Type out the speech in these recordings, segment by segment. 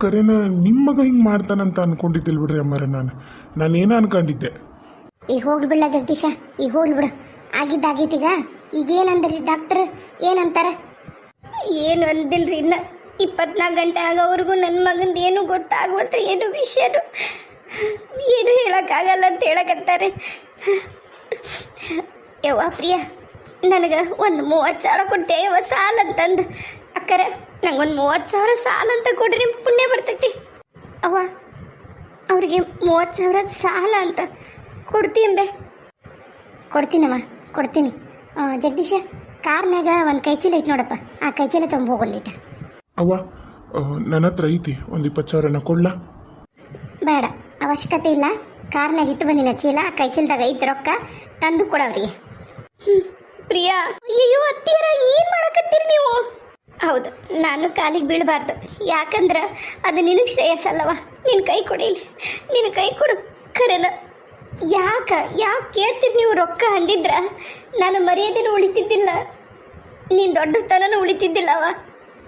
ಕರೆನ ನಿಮ್ಮ ಮಗ ಹಿಂಗೆ ಮಾಡ್ತಾನಂತ ಅನ್ಕೊಂಡಿದ್ದಿಲ್ಲ ಬಿಡ್ರಿ ಅಮ್ಮಾರ. ನಾನೇನೋ ಅನ್ಕೊಂಡಿದ್ದೆ. ಈಗ ಹೋಗ್ಲಿ ಬಿಡ್ಲ ಜಗದೀಶ, ಈಗ ಹೋಗ್ಲಿ ಬಿಡು. ಆಗಿದ್ದಾಗೀತೀಗ. ಈಗ ಏನಂದ್ರಿ ಡಾಕ್ಟ್ರ್? ಏನಂತಾರ? ಏನು ಅಂದಿಲ್ರಿ. ಇನ್ನು 24 ಗಂಟೆ ಆಗೋವರೆಗೂ ನನ್ನ ಮಗಂದು ಏನು ಗೊತ್ತಾಗುವಂತ್ರಿ, ಏನು ವಿಷಯನು ಏನು ಹೇಳೋಕ್ಕಾಗಲ್ಲ ಅಂತ ಹೇಳಕತ್ತಾರೆ. ಯವ್ವ ಪ್ರಿಯ, ನನಗೆ ಒಂದು 30,000 ಕೊಡ್ತೇ ಯವ್ವ ಸಾಲ ಅಂತಂದು. ಅಕ್ಕರ ನಂಗೊಂದು 30,000 ಸಾಲ ಅಂತ ಕೊಡ್ರಿ, ನಿಮ್ಗೆ ಪುಣ್ಯ ಬರ್ತೈತಿ. ಅವ್ವ ಅವ್ರಿಗೆ 30,000 ಸಾಲ ಅಂತ ಕೊಡ್ತೀಂಬೆ? ಕೊಡ್ತೀನಮ್ಮ, ಕೊಡ್ತೀನಿ. ಜಗದೀಶ, ಕಾರ್ನಾಗ ಒಂದು ಕೈಚೀಲ ಐತೆ ನೋಡಪ್ಪ, ಆ ಕೈಚೀಲ ತುಂಬ ಹೋಗೊಂದಿಟ್ಟ. ಅವ್ವ ನನ್ನ ಹತ್ರ ಐತಿ, ಒಂದು 20,000 ಕೊಡ್ಲಾ? ಬೇಡ, ಅವಶ್ಯಕತೆ ಇಲ್ಲ. ಕಾರ್ನಾಗ ಇಟ್ಟು ಬಂದಿನ ಚೀಲ, ಆ ಕೈಚೀಲದಾಗ ಐತೆ ರೊಕ್ಕ, ತಂದು ಕೊಡವ್ರಿಗೆ. ಪ್ರಿಯಾ, ಅಯ್ಯೋ ಅತ್ತಿಯರ ಏನು ಮಾಡಕತ್ತೀರಿ ನೀವು? ಹೌದು, ನಾನು ಕಾಲಿಗೆ ಬೀಳಬಾರ್ದು, ಯಾಕಂದ್ರೆ ಅದು ನಿನಗೆ ಶ್ರೇಯಸ್ಸಲ್ಲವ. ನಿನ್ನ ಕೈ ಕೊಡಿಲಿ, ನಿನ್ನ ಕೈ ಕೊಡು. ಖರೇನ ಯಾಕೆ ಕೇಳ್ತೀರಿ ನೀವು? ರೊಕ್ಕ ಅಂದಿದ್ರ ನಾನು ಮರ್ಯಾದೆನೂ ಉಳಿತಿದ್ದಿಲ್ಲ, ನೀನು ದೊಡ್ಡತನೂ ಉಳಿತಿದ್ದಿಲ್ಲವ.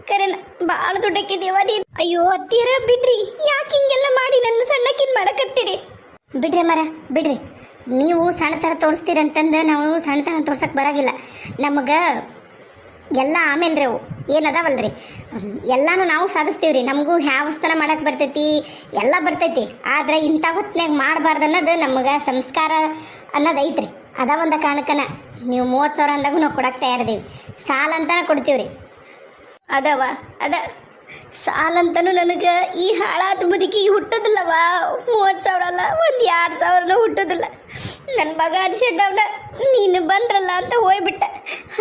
ಖರೇನ ಭಾಳ ದೊಡ್ಡಕ್ಕಿದೀವ ನೀನು. ಅಯ್ಯೋ ಅತ್ತಿಯರ ಬಿಡ್ರಿ, ಯಾಕೆ ಹಿಂಗೆಲ್ಲ ಮಾಡಿ ನನ್ನ ಸಣ್ಣಕ್ಕಿನ್ ಮಾಡಕತ್ತೀರಿ? ಬಿಡ್ರಿ ಮರ, ಬಿಡ್ರಿ. ನೀವು ಸಣ್ಣತನ ತೋರಿಸ್ತೀರಂತಂದು ನಾವು ಸಣ್ಣತನ ತೋರ್ಸಕ್ಕೆ ಬರೋಗಿಲ್ಲ. ನಮಗೆ ಎಲ್ಲ ಆಮೇಲೆ ರೀ ಅವು ಏನದಾವಲ್ರಿ, ಎಲ್ಲನೂ ನಾವು ಸಾಧಿಸ್ತೀವಿ ರೀ. ನಮಗೂ ಹ್ಯಾವಸ್ತನ ಮಾಡಕ್ಕೆ ಬರ್ತೈತಿ, ಎಲ್ಲ ಬರ್ತೈತಿ. ಆದರೆ ಇಂಥ ಹೊತ್ತಿನಾಗ ಮಾಡಬಾರ್ದು ಅನ್ನೋದು ನಮಗೆ ಸಂಸ್ಕಾರ ಅನ್ನೋದು ಐತ್ರಿ. ಅದ ಒಂದು ಕಾರಣಕ್ಕನ ನೀವು 30,000 ಅಂದಾಗೂ ನಾವು ಕೊಡಕ್ಕೆ ತಯಾರಿದೀವಿ. ಸಾಲ ಅಂತಾನೆ ಕೊಡ್ತೀವಿ ರೀ. ಅದ ಸಾಲಂತನೂ ನನಗೆ ಈ ಹಾಳಾದ ಮುದುಕಿಗೆ ಹುಟ್ಟೋದಿಲ್ಲವ. 30,000 ಅಲ್ಲ, ಒಂದು 2,000 ಹುಟ್ಟೋದಿಲ್ಲ. ನನ್ನ ಮಗ ಅನ್ಸಡ್ಡವ್ನ ನೀನು ಬಂದ್ರಲ್ಲ ಅಂತ ಹೋಗ್ಬಿಟ್ಟ.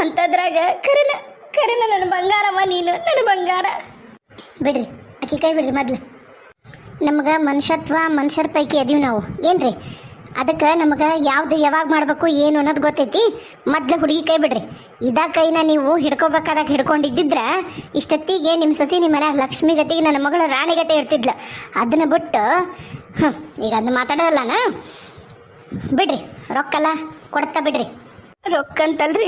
ಅಂಥದ್ರಾಗ ಕರೆನ ನನ್ನ ಬಂಗಾರಮ್ಮ, ನೀನು ನನ್ನ ಬಂಗಾರ. ಬಿಡ್ರಿ, ಆಕೆ ಕೈ ಬಿಡ್ರಿ. ಮೊದ್ಲು ನಮಗೆ ಮನುಷ್ಯರ ಪೈಕಿ ಅದೀವಿ ನಾವು, ಏನ್ರಿ? ಅದಕ್ಕೆ ನಮಗೆ ಯಾವುದು ಯಾವಾಗ ಮಾಡಬೇಕು ಏನು ಅನ್ನೋದು ಗೊತ್ತೈತಿ. ಮೊದ್ಲು ಹುಡುಗಿ ಕೈ ಬಿಡ್ರಿ. ಇದ ಕೈನ ನೀವು ಹಿಡ್ಕೋಬೇಕಾದಾಗ ಹಿಡ್ಕೊಂಡಿದ್ದಿದ್ರೆ ಇಷ್ಟೊತ್ತಿಗೆ ನಿಮ್ಮ ಸೊಸಿ ನಿಮ್ಮ ಮನ್ಯಾಗ ಲಕ್ಷ್ಮಿ ಗತಿಗೆ ನನ್ನ ಮಗಳ ರಾಣಿ ಗತಿ ಇರ್ತಿದ್ಲು. ಅದನ್ನ ಬಿಟ್ಟು ಈಗ ಅದನ್ನ ಮಾತಾಡೋದಲ್ಲನ. ಬಿಡ್ರಿ, ರೊಕ್ಕಲ್ಲ ಕೊಡ್ತಾ ಬಿಡ್ರಿ. ರೊಕ್ಕಂತಲ್ರಿ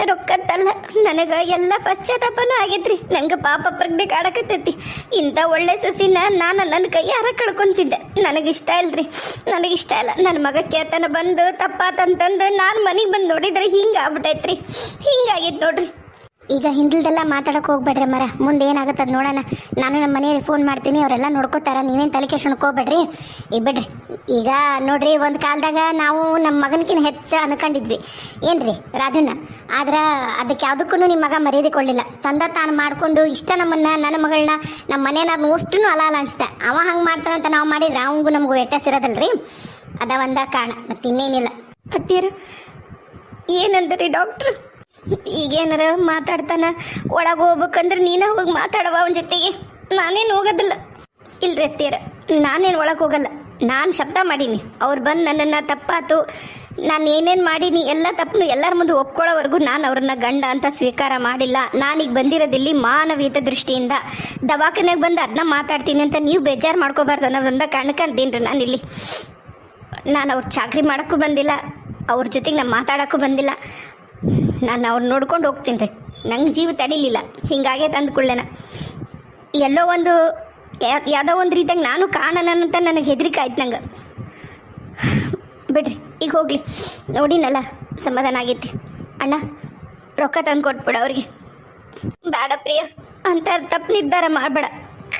ರೊಕ್ಕಂತಲ್ಲ, ನನಗೆ ಎಲ್ಲ ಪಶ್ಚಾತ್ತಾಪನೂ ಆಗೈತ್ರಿ. ನಂಗೆ ಪಾಪ ಪ್ರಜ್ಞೆ ಕಾಡಕತ್ತೈತಿ. ಇಂಥ ಒಳ್ಳೆ ಸೊಸಿನ ನಾನು ನನ್ನ ಕೈಯಾರ ಕಳ್ಕೊಂತಿದ್ದೆ. ನನಗಿಷ್ಟ ಇಲ್ರಿ, ನನಗಿಷ್ಟ ಇಲ್ಲ. ನನ್ನ ಮಗ ಕೇತನ ಬಂದು ತಪ್ಪಾತಂತಂದು ನಾನು ಮನೆಗೆ ಬಂದು ನೋಡಿದ್ರೆ ಹಿಂಗೆ ಆಗ್ಬಿಟ್ಟೈತ್ರಿ, ಹಿಂಗಾಗಿತ್ತು ನೋಡ್ರಿ. ಈಗ ಹಿಂದಿಲ್ದೆಲ್ಲ ಮಾತಾಡೋಕೆ ಹೋಗ್ಬೇಡ್ರಿ ಮರ. ಮುಂದೆ ಏನಾಗುತ್ತೆ ಅದು ನೋಡೋಣ. ನಾನು ನಮ್ಮ ಮನೆಯಲ್ಲಿ ಫೋನ್ ಮಾಡ್ತೀನಿ, ಅವರೆಲ್ಲ ನೋಡ್ಕೋತಾರ. ನೀವೇನು ತಲೆ ಕೆಡ್ಸ್ಕೊಳ್ಬೇಡ್ರಿ. ಈಗ ಬಿಡ್ರಿ. ಈಗ ನೋಡ್ರಿ, ಒಂದು ಕಾಲದಾಗ ನಾವು ನಮ್ಮ ಮಗನಕಿನ ಹೆಚ್ಚು ಅನ್ಕೊಂಡಿದ್ವಿ ಏನ್ರಿ ರಾಜಣ್ಣ. ಆದ್ರೆ ಅದಕ್ಕೆ ಯಾವುದಕ್ಕೂ ನಿಮ್ಮ ಮಗ ಮರ್ಯಾದೆ ಕೊಡಲಿಲ್ಲ. ತಾನು ಮಾಡಿಕೊಂಡು ಇಷ್ಟ ನಮ್ಮನ್ನ, ನನ್ನ ಮಗಳನ್ನ ನಮ್ಮ ಮನೆಯವ್ರನ್ನ ಅಷ್ಟು ಅಲ್ಲ ಅನಿಸ್ತೆ. ಅವ ಹಂಗೆ ಮಾಡ್ತಾನಂತ ನಾವು ಮಾಡಿದ್ರೆ ಅವಂಗೂ ನಮಗೂ ವ್ಯತ್ಯಾಸ ಇರೋದಲ್ರಿ. ಅದ ಒಂದ ಕಾರಣ, ಮತ್ತೆ ಇನ್ನೇನಿಲ್ಲ. ಅತ್ತೀರ ಏನಂದ್ರಿ ಡಾಕ್ಟ್ರು? ಈಗೇನಾರ ಮಾತಾಡ್ತಾನ, ಒಳಗೆ ಹೋಗ್ಬೇಕಂದ್ರೆ ನೀನೇ ಹೋಗಿ ಮಾತಾಡವ ಅವನ ಜೊತೆಗೆ. ನಾನೇನು ಹೋಗೋದಿಲ್ಲ. ಇಲ್ರಿ ಅತ್ತೀರ, ನಾನೇನು ಒಳಗೆ ಹೋಗಲ್ಲ. ನಾನು ಶಬ್ದ ಮಾಡೀನಿ, ಅವ್ರು ಬಂದು ನನ್ನನ್ನು ತಪ್ಪಾತು, ನಾನು ಏನೇನು ಮಾಡೀನಿ ಎಲ್ಲ ತಪ್ಪು ಎಲ್ಲರ ಮುಂದೆ ಒಪ್ಕೊಳ್ಳೋವರೆಗೂ ನಾನು ಅವ್ರನ್ನ ಗಂಡ ಅಂತ ಸ್ವೀಕಾರ ಮಾಡಿಲ್ಲ. ನಾನೀಗ ಬಂದಿರೋದಿಲ್ಲಿ ಮಾನವೀಯತೆ ದೃಷ್ಟಿಯಿಂದ. ದವಾಖಾನೆಗೆ ಬಂದು ಅದನ್ನ ಮಾತಾಡ್ತೀನಿ ಅಂತ ನೀವು ಬೇಜಾರು ಮಾಡ್ಕೋಬಾರ್ದು ಅನ್ನೋದೊಂದ ಕಾರಣಕ್ಕಂತೀನಿ ರೀ ನಾನಿಲ್ಲಿ. ನಾನು ಅವ್ರು ಚಾಕ್ರಿ ಮಾಡೋಕ್ಕೂ ಬಂದಿಲ್ಲ, ಅವ್ರ ಜೊತೆಗೆ ನಾನು ಮಾತಾಡೋಕ್ಕೂ ಬಂದಿಲ್ಲ. ನಾನು ಅವ್ರು ನೋಡ್ಕೊಂಡು ಹೋಗ್ತೀನಿ ರೀ. ನಂಗೆ ಜೀವ ತಡಿಲಿಲ್ಲ, ಹಿಂಗಾಗೈತೆ ಅಂದ್ಕೊಳ್ಳೇನ. ಎಲ್ಲೋ ಒಂದು ಯಾವುದೋ ಒಂದು ರೀತಿಯಾಗಿ ನಾನು ಕಾಣನಂತ ನನಗೆ ಹೆದರಿಕೆ ಆಯ್ತು ನಂಗೆ. ಬಿಡ್ರಿ, ಈಗ ಹೋಗಲಿ. ನೋಡಿನಲ್ಲ, ಸಮಾಧಾನ ಆಗೈತಿ. ಅಣ್ಣ ರೊಕ್ಕ ತಂದು ಕೊಟ್ಬಿಡ ಅವ್ರಿಗೆ. ಬೇಡ ಪ್ರಿಯ, ಅಂತ ತಪ್ಪು ನಿರ್ಧಾರ ಮಾಡಬೇಡ.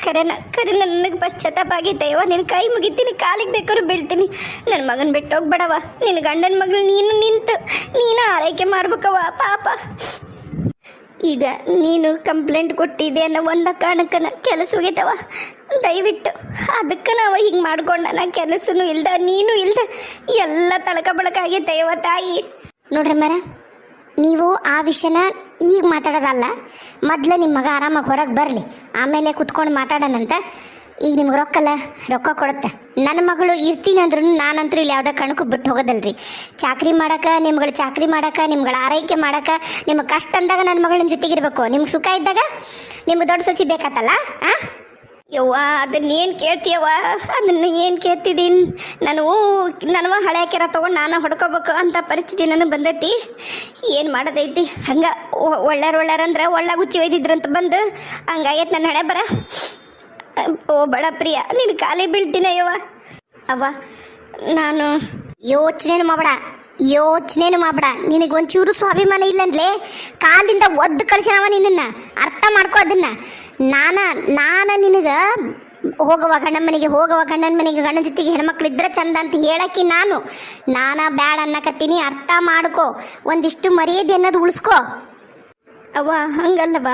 ಕರೆ ನನಗೆ ಪಶ್ಚಾತ್ತಾಪ ಆಗೈತೆ. ಯವ್ವ ನಿನ್ನ ಕೈ ಮುಗಿತೀನಿ, ಕಾಲಿಗೆ ಬೇಕಾದ್ರೂ ಬೀಳ್ತೀನಿ. ನನ್ನ ಮಗನ ಬಿಟ್ಟು ಹೋಗ್ಬೇಡವ. ನಿನ್ನ ಗಂಡನ ಮಗಳು ನೀನು ಆರೈಕೆ ಮಾಡ್ಬೇಕವ ಪಾಪ. ಈಗ ನೀನು ಕಂಪ್ಲೇಂಟ್ ಕೊಟ್ಟಿದ್ದೆ ಅನ್ನೋ ಒಂದ ಕಾರಣಕ್ಕನ ಕೆಲಸ ಹೋಗೈತವ. ದಯವಿಟ್ಟು ಅದಕ್ಕೆ ನಾವು ಹಿಂಗೆ ಮಾಡ್ಕೊಂಡ ಕೆಲಸನೂ ಇಲ್ದ ನೀನು ಇಲ್ದ ಎಲ್ಲ ತಳಕ ಬಳಕ ಆಗೈತೆ ಯವ್ವ ತಾಯಿ. ನೋಡ್ರಿ ಮರ, ನೀವು ಆ ವಿಷಯನ ಈಗ ಮಾತಾಡೋದಲ್ಲ. ಮೊದಲು ನಿಮ್ಮ ಮಗ ಆರಾಮಾಗಿ ಹೊರಗೆ ಬರಲಿ, ಆಮೇಲೆ ಕುತ್ಕೊಂಡು ಮಾತಾಡೋಣಂತ. ಈಗ ನಿಮ್ಗೆ ರೊಕ್ಕ ಕೊಡುತ್ತೆ. ನನ್ನ ಮಗಳು ಇರ್ತೀನಿ ಅಂದ್ರೂ ನಾನಂತರೂ ಇಲ್ಲಿ ಯಾವುದೇ ಕಾರಣಕ್ಕೂ ಬಿಟ್ಟು ಹೋಗೋದಲ್ರಿ. ಚಾಕ್ರಿ ಮಾಡೋಕೆ, ನಿಮ್ಗಳು ಚಾಕ್ರಿ ಮಾಡೋಕೆ, ನಿಮ್ಗಳ ಆರೈಕೆ ಮಾಡೋಕೆ, ನಿಮ್ಗೆ ಕಷ್ಟ ಅಂದಾಗ ನನ್ನ ಮಗಳು ನಿಮ್ಮ ಜೊತೆಗಿರ್ಬೇಕು. ನಿಮ್ಗೆ ಸುಖ ಇದ್ದಾಗ ನಿಮ್ಗೆ ದೊಡ್ಡ ಸಸಿ ಬೇಕತ್ತಲ್ಲ. ಯವ್ವ ಅದನ್ನೇನು ಕೇಳ್ತೀಯವ್ವ, ಅದನ್ನು ಏನು ಕೇಳ್ತಿದ್ದೀನಿ ನನವ ಹಳೆ ಕೆರ ತೊಗೊಂಡು ನಾನು ಹೊಡ್ಕೋಬೇಕು ಅಂತ ಪರಿಸ್ಥಿತಿ ನನಗೆ ಬಂದೈತಿ. ಏನು ಮಾಡೋದೈತಿ? ಹಂಗೆ ಒಳ್ಳೆಯರಂದ್ರೆ ಒಳ್ಳೆ ಗುಚ್ಚಿ ಒಯ್ದಿದ್ರಂತ ಬಂದು ಹಂಗಾಗೈತೆ ನನ್ನ ಹಣೆ ಬರ. ಓ ಬಡ ಪ್ರಿಯ ನೀನು ಖಾಲಿ ಬೀಳ್ತೀನಿ ಅಯ್ಯವ್ವ. ಅವ್ವ ನಾನು ಯೋಚನೆನು ಮಾಡಬೇಡ ನಿನಗೆ ಒಂಚೂರು ಸ್ವಾಭಿಮಾನ ಇಲ್ಲಂದ್ಲೇ ಕಾಲಿಂದ ಒದ್ದು ಕಳ್ಸಿನವ ನಿನ್ನ ಅರ್ಥ ಮಾಡ್ಕೋ ಅದನ್ನ. ನಾನ ನಿನಗೆ ಹೋಗವ ಗಂಡನ ಮನೆಗೆ ಗಂಡನ ಜೊತೆಗೆ ಹೆಣ್ಮಕ್ಳಿದ್ರೆ ಚಂದ ಅಂತ ಹೇಳಕ್ಕಿ ನಾನ ಬ್ಯಾಡ ಅನ್ನಕತ್ತೀನಿ. ಅರ್ಥ ಮಾಡ್ಕೋ, ಒಂದಿಷ್ಟು ಮರ್ಯಾದೆ ಅನ್ನೋದು ಉಳಿಸ್ಕೋ. ಅವ್ವ ಹಂಗಲ್ಲವ್ವ,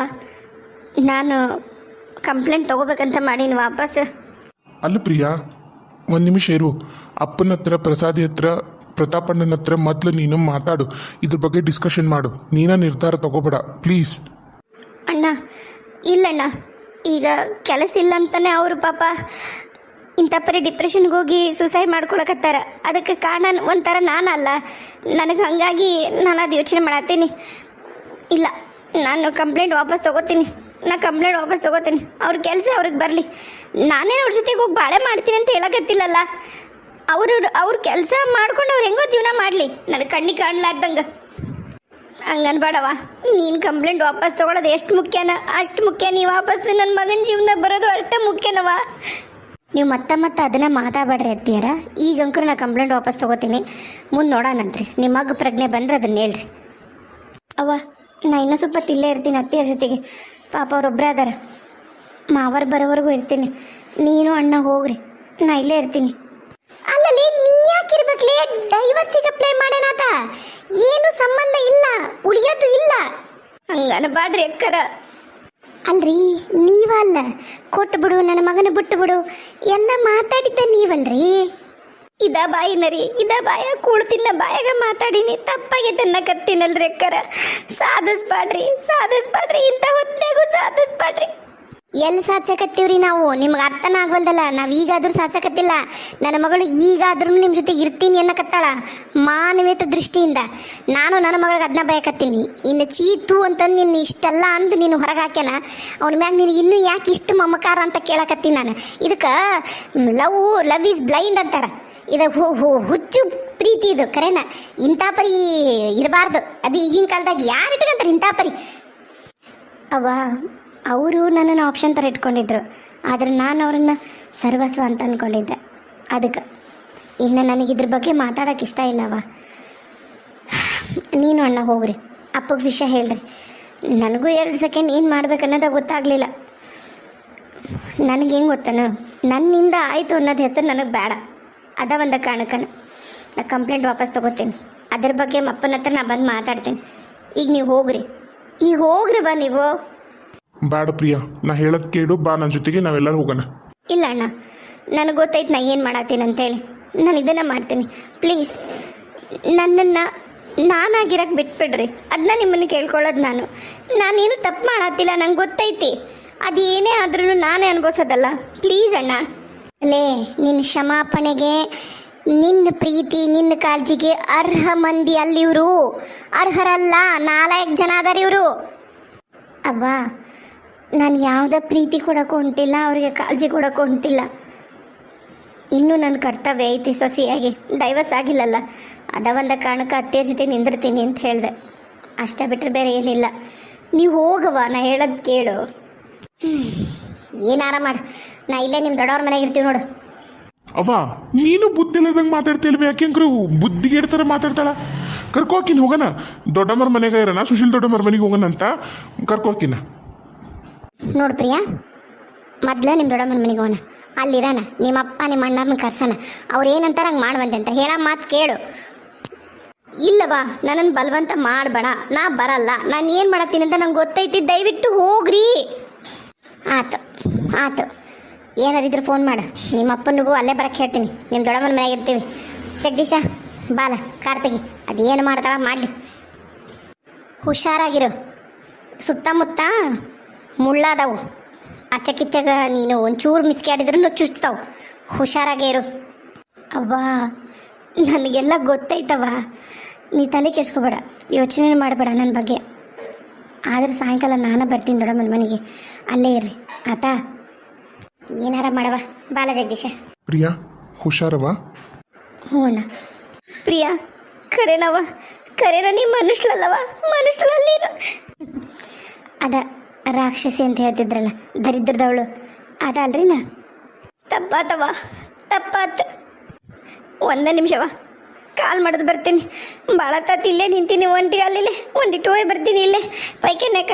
ನಾನು ಕಂಪ್ಲೇಂಟ್ ತಗೋಬೇಕಂತ ಮಾಡೀನಿ ವಾಪಸ್. ಅಲ್ಲ ಪ್ರಿಯಾ, ಒಂದು ನಿಮಿಷ ಇರು. ಅಪ್ಪನ ಹತ್ರ, ಪ್ರಸಾದಿ ಹತ್ರ, ಪ್ರತಾಪಣ್ಣನ ಹತ್ರ ಮೊದಲು ನೀನು ಮಾತಾಡು. ಇದ್ರ ಬಗ್ಗೆ ಡಿಸ್ಕಷನ್ ಮಾಡು. ನೀನ ನಿರ್ಧಾರ ತಗೋಬೇಡ ಪ್ಲೀಸ್. ಅಣ್ಣ ಇಲ್ಲಣ್ಣ, ಈಗ ಕೆಲಸ ಇಲ್ಲ ಅಂತಾನೆ ಅವರು ಪಾಪ ಇಂಥ ಪರಿ ಡಿಪ್ರೆಷನ್ಗೆ ಹೋಗಿ ಸೂಸೈಡ್ ಮಾಡ್ಕೊಳಕತ್ತಾರ. ಅದಕ್ಕೆ ಕಾರಣ ಒಂಥರ ನಾನಲ್ಲ. ನನಗೆ ಹಾಗಾಗಿ ನಾನು ಅದು ಯೋಚನೆ ಮಾಡತ್ತೀನಿ. ಇಲ್ಲ, ನಾನು ಕಂಪ್ಲೇಂಟ್ ವಾಪಸ್ ತಗೋತೀನಿ. ಅವ್ರ ಕೆಲಸ ಅವ್ರಿಗೆ ಬರಲಿ. ನಾನೇನು ಅವ್ರ ಜೊತೆಗೆ ಹೋಗಿ ಬಾಳೆ ಮಾಡ್ತೀನಿ ಅಂತ ಹೇಳಕತ್ತಿಲ್ಲಲ್ಲ. ಅವ್ರ ಕೆಲಸ ಮಾಡ್ಕೊಂಡು ಅವ್ರು ಹೆಂಗೋ ಜೀವನ ಮಾಡಲಿ, ನನಗೆ ಕಣ್ಣಿಗೆ ಕಾಣ್ಲಾರ್ದಂಗೆ. ಹಂಗನ್ಬೇಡವ, ನೀನು ಕಂಪ್ಲೇಂಟ್ ವಾಪಸ್ ತಗೊಳ್ಳೋದು ಎಷ್ಟು ಮುಖ್ಯನ ಅಷ್ಟು ಮುಖ್ಯ. ನೀವು ವಾಪಸ್ ನನ್ನ ಮಗನ ಜೀವನ ಬರೋದು ಅಷ್ಟೇ ಮುಖ್ಯನವ. ನೀವು ಮತ್ತೆ ಅದನ್ನ ಮಾತಾಡಬೇಡ್ರಿ ಅತ್ತಿಯಾರ. ಈಗ ಅಂಕರು ನಾ ಕಂಪ್ಲೇಂಟ್ ವಾಪಸ್ ತಗೋತೀನಿ. ಮುಂದೆ ನೋಡೋಣಂತ್ರಿ. ನಿಮ್ಮ ಮಗ ಪ್ರಜ್ಞೆ ಬಂದ್ರೆ ಅದನ್ನ ಹೇಳ್ರಿ. ಅವ್ವ ನಾ ಇನ್ನೂ ಸ್ವಲ್ಪ ಇಲ್ಲೇ ಇರ್ತೀನಿ ಅತ್ತಿಯರ ಜೊತೆಗೆ. ಪಾಪ ಅವರೊಬ್ಬರೇ ಅದಾರ. ಮಾವರು ಬರೋವರೆಗೂ ಇರ್ತೀನಿ. ನೀನು ಅಣ್ಣ ಹೋಗ್ರಿ, ನಾ ಇಲ್ಲೇ ಇರ್ತೀನಿ. ಅಲ್ಲಲ್ಲಿ ನೀ ಯಾಕಿರ್ಬೇಕ್ಲೇ? ಡೈವರ್ಸಿಗೆ ಅಪ್ಲೈ ಮಾಡೇನಾತ? ಏನು ಸಂಬಂಧ ಇಲ್ಲ, ಉಳಿಯೋದು ಇಲ್ಲ. ಹಂಗನಬಾಡ್ರಿ ಅಕ್ಕರ. ಅಲ್ರಿ ನೀವಲ್ಲ, ಕೊಟ್ಟು ಬಿಡು, ನನ್ನ ಮಗನ ಬಿಟ್ಟು ಬಿಡು ಎಲ್ಲ ಮಾತಾಡಿದ್ದ ನೀವಲ್ರಿ. ಇದ ಬಾಯಿನರಿ, ಇದ ಬಾಯ ಕೂಳ್ತಿನ್ನ ಬಾಯಾಗ ಮಾತಾಡಿನಿ. ತಪ್ಪಾಗಿ ಕತ್ತೀನಲ್ರಿ ಅಕ್ಕರ. ಸಾಧಿಸ್ಬಾಡ್ರಿ, ಇಂಥ ಹೊತ್ನಾಗೂ ಸಾಧಿಸ್ಬಾಡ್ರಿ. ಎಲ್ಲಿ ಸಾಚಕತ್ತೀವ್ರಿ ನಾವು? ನಿಮ್ಗೆ ಅರ್ಥನ ಆಗವಲ್ದಲ್ಲ. ನಾವು ಈಗಾದ್ರೂ ಸಾಚಕತ್ತಿಲ್ಲ. ನನ್ನ ಮಗಳು ಈಗಾದ್ರೂ ನಿಮ್ಮ ಜೊತೆಗೆ ಇರ್ತೀನಿ ಅನ್ನಕತ್ತಾಳ ಮಾನವೀಯತೆ ದೃಷ್ಟಿಯಿಂದ. ನಾನು ನನ್ನ ಮಗಳಿಗೆ ಅದನ್ನ ಬಯಕತ್ತೀನಿ. ಇನ್ನು ಚೀತು ಅಂತಂದು ನಿನ್ನ ಇಷ್ಟೆಲ್ಲ ಅಂದು ನೀನು ಹೊರಗೆ ಹಾಕ್ಯಾನ. ಅವನ ಮ್ಯಾಗ ನೀನು ಇನ್ನೂ ಯಾಕೆ ಇಷ್ಟು ಮಮಕಾರ ಅಂತ ಕೇಳಕತ್ತೀನಿ ನಾನು. ಇದಕ್ಕೆ ಲವ್ ಈಸ್ ಬ್ಲೈಂಡ್ ಅಂತಾರ. ಇದು ಹುಚ್ಚು ಪ್ರೀತಿ, ಇದು ಕರೆನ. ಇಂಥ ಪರಿ ಇರಬಾರ್ದು. ಅದು ಈಗಿನ ಕಾಲದಾಗ ಯಾರು ಇಟ್ಕೊಂತಾರೆ ಇಂಥ ಪರಿ? ಅವ್ವ ಅವರು ನನ್ನನ್ನು ಆಪ್ಷನ್ ಥರ ಇಟ್ಕೊಂಡಿದ್ರು, ಆದರೆ ನಾನು ಅವ್ರನ್ನ ಸರ್ವಸ್ವ ಅಂತ ಅಂದ್ಕೊಂಡಿದ್ದೆ. ಅದಕ್ಕೆ ಇನ್ನು ನನಗಿದ್ರ ಬಗ್ಗೆ ಮಾತಾಡೋಕೆ ಇಷ್ಟ ಇಲ್ಲವ. ನೀನು ಅಣ್ಣ ಹೋಗ್ರಿ, ಅಪ್ಪಗೆ ವಿಷಯ ಹೇಳ್ರಿ. ನನಗೂ 2 ಸೆಕೆಂಡ್ ಏನು ಮಾಡ್ಬೇಕನ್ನೋದು ಗೊತ್ತಾಗಲಿಲ್ಲ. ನನಗೆ ಹೆಂಗೆ ಗೊತ್ತನು, ನನ್ನಿಂದ ಆಯಿತು ಅನ್ನೋದು ಹೆಸರು ನನಗೆ ಬೇಡ. ಅದ ಒಂದು ಕಾರಣಕ್ಕೆ ನಾ ಕಂಪ್ಲೇಂಟ್ ವಾಪಸ್ ತೊಗೋತೀನಿ. ಅದ್ರ ಬಗ್ಗೆ ಅಪ್ಪನ ಹತ್ರ ನಾ ಬಂದು ಮಾತಾಡ್ತೀನಿ. ಈಗ ನೀವು ಹೋಗ್ರಿ, ಬಾ ನೀವು. ಬೇಡ ಪ್ರಿಯಾ, ನಾ ಹೇಳೋದು ಕೇಳು, ಬಾ ನನ್ನ ಜೊತೆಗೆ, ನಾವೆಲ್ಲರೂ ಹೋಗೋಣ. ಇಲ್ಲ ಅಣ್ಣ, ನನಗೆ ಗೊತ್ತೈತೆ ನಾ ಏನು ಮಾಡತ್ತೀನಿ ಅಂತೇಳಿ. ನಾನು ಇದನ್ನು ಮಾಡ್ತೀನಿ. ಪ್ಲೀಸ್ ನನ್ನನ್ನು ನಾನಾಗಿರಕ್ಕೆ ಬಿಟ್ಬಿಡ್ರಿ. ಅದನ್ನ ನಿಮ್ಮನ್ನು ಕೇಳ್ಕೊಳ್ಳೋದು. ನಾನೇನು ತಪ್ಪು ಮಾಡತ್ತಿಲ್ಲ, ನಂಗೆ ಗೊತ್ತೈತಿ. ಅದು ಏನೇ ಆದ್ರೂ ನಾನೇ ಅನುಭವಿಸೋದಲ್ಲ. ಪ್ಲೀಸ್ ಅಣ್ಣ. ಲೇ, ನಿನ್ನ ಕ್ಷಮಾಪಣೆಗೆ, ನಿನ್ನ ಪ್ರೀತಿ, ನಿನ್ನ ಕಾಳಜಿಗೆ ಅರ್ಹ ಮಂದಿ ಅಲ್ಲಿವರು. ಅರ್ಹರಲ್ಲ, 4 ಜನ ಅದಾರ ಇವರು. ಅವ್ವ ನಾನು ಯಾವುದೇ ಪ್ರೀತಿ ಕೊಡೋಕ್ಕೂ ಹೊಂಟಿಲ್ಲ, ಅವ್ರಿಗೆ ಕಾಳಜಿ ಕೊಡೋಕ್ಕೂ ಹೊಂಟಿಲ್ಲ. ಇನ್ನೂ ನನ್ನ ಕರ್ತವ್ಯ ಐತಿ ಸೊಸೆಯಾಗಿ. ಡೈವರ್ಸ್ ಆಗಿಲ್ಲಲ್ಲ, ಅದ ಒಂದು ಕಾರಣಕ್ಕೆ ಅತ್ತೆಯ ಜೊತೆ ನಿಂದಿರ್ತೀನಿ ಅಂತ ಹೇಳಿದೆ. ಅಷ್ಟೇ ಬಿಟ್ಟರೆ ಬೇರೆ ಏನಿಲ್ಲ. ನೀವು ಹೋಗವ, ನಾ ಹೇಳೋದು ಕೇಳು. ಏನಾರ ಮಾಡು, ನಾ ಇಲ್ಲೇ ನಿಮ್ಮ ದೊಡ್ಡವ್ರ ಮನೆಗೆ ಇರ್ತೀವಿ ನೋಡು. ಅವ್ವ ನೀನು ಬುದ್ಧಿ ಇಲ್ಲದಂಗೆ ಮಾತಾಡ್ತಿಲ್ವ? ಯಾಕೆಂಗ್ರು ಬುದ್ಧಿಗೆ ಥರ ಮಾತಾಡ್ತಾಳ? ಕರ್ಕೋಕಿನ ಹೋಗೋಣ. ದೊಡ್ಡಮ್ಮರ ಮನೆಗೆ ಇರೋಣ, ಸುಶೀಲ್ ದೊಡ್ಡಮ್ಮರ ಮನೆಗೆ ಹೋಗೋಣ ಅಂತ ಕರ್ಕೋಕಿನ. ನೋಡು ಪ್ರಿಯಾ, ಮೊದ್ಲು ನಿಮ್ಮ ದೊಡ್ಡಮ್ಮನ ಮನೆಗೆ ಹೋಗೋಣ. ಅಲ್ಲಿರೋಣ, ನಿಮ್ಮಪ್ಪ ನಿಮ್ಮ ಅಣ್ಣರನ್ನ ಕರ್ಸೋಣ. ಅವ್ರು ಏನಂತಾರೆ ಹಂಗೆ ಮಾಡುವಂತೆ ಅಂತ ಹೇಳೋ ಮಾತು ಕೇಳು. ಇಲ್ಲವಾ, ನನ್ನನ್ನು ಬಲವಂತ ಮಾಡಬೇಡ. ನಾ ಬರಲ್ಲ. ನಾನು ಏನು ಮಾಡತ್ತೀನಿ ಅಂತ ನಂಗೆ ಗೊತ್ತೈತಿ. ದಯವಿಟ್ಟು ಹೋಗ್ರಿ. ಆತು ಏನಾರಿದ್ರು ಫೋನ್ ಮಾಡು. ನಿಮ್ಮ ಅಪ್ಪನಿಗೂ ಅಲ್ಲೇ ಬರಕ್ಕೆ ಹೇಳ್ತೀನಿ. ನಿಮ್ಮ ದೊಡ್ಡಮ್ಮನ ಮನೆಗೆ ಇರ್ತೀವಿ. ಜಗದೀಶ ಬಾಲ, ಕಾರ್ತಿಗಿ ಅದೇನು ಮಾಡ್ತಾಳ ಮಾಡಲಿ. ಹುಷಾರಾಗಿರು. ಸುತ್ತಮುತ್ತ ಮುಳ್ಳಾದವು. ಅಚ್ಚಕಿಚ್ಚಾಗ ನೀನು ಒಂಚೂರು ಮಿಸ್ಕ್ಯಾಡಿದ್ರೂ ಚುಚ್ತಾವು. ಹುಷಾರಾಗೇ ಇರು. ಅವ್ವ ನನಗೆಲ್ಲ ಗೊತ್ತೈತವ. ನೀ ತಲೆ ಕೆಡ್ಸ್ಕೊಬೇಡ, ಯೋಚನೆ ಮಾಡಬೇಡ ನನ್ನ ಬಗ್ಗೆ. ಆದರೆ ಸಾಯಂಕಾಲ ನಾನು ಬರ್ತೀನಿ ದೊಡ್ಡಮ್ಮನ ಮನೆಗೆ. ಅಲ್ಲೇ ಇರ್ರಿ ಆತಾ? ಏನಾರ ಮಾಡವ ಬಾಲ ಜಗದೀಶ. ಪ್ರಿಯಾ ಹುಷಾರವ. ಹ್ಞೂ ಅಣ್ಣ. ಪ್ರಿಯಾ ಕರೆನವ, ಕರೆನ ನೀ ಮನುಷ್ಯಲಲ್ಲವ, ಮನುಷ್ಯಲಲ್ಲಿ ಅದ ರಾಕ್ಷಸಿ ಅಂತ ಹೇಳ್ತಿದ್ರಲ್ಲ, ದರಿದ್ರದವಳು. ಅದಲ್ರಿ ನಾ ತಪ್ಪಾತವ ತಪ್ಪಾತ. ಒಂದೇ ನಿಮಿಷವ ಕಾಲ್ ಮಾಡಿದ್ ಬರ್ತೀನಿ. ಭಾಳ ತಾತ ಇಲ್ಲೇ ನಿಂತೀನಿ ಒಂಟಿ ಅಲ್ಲಿಲ್ಲೇ ಒಂದಿಟ್ಟು ಹೋಗಿ ಬರ್ತೀನಿ ಇಲ್ಲೇ ಪೈಕೆನ್ಯಾಕ.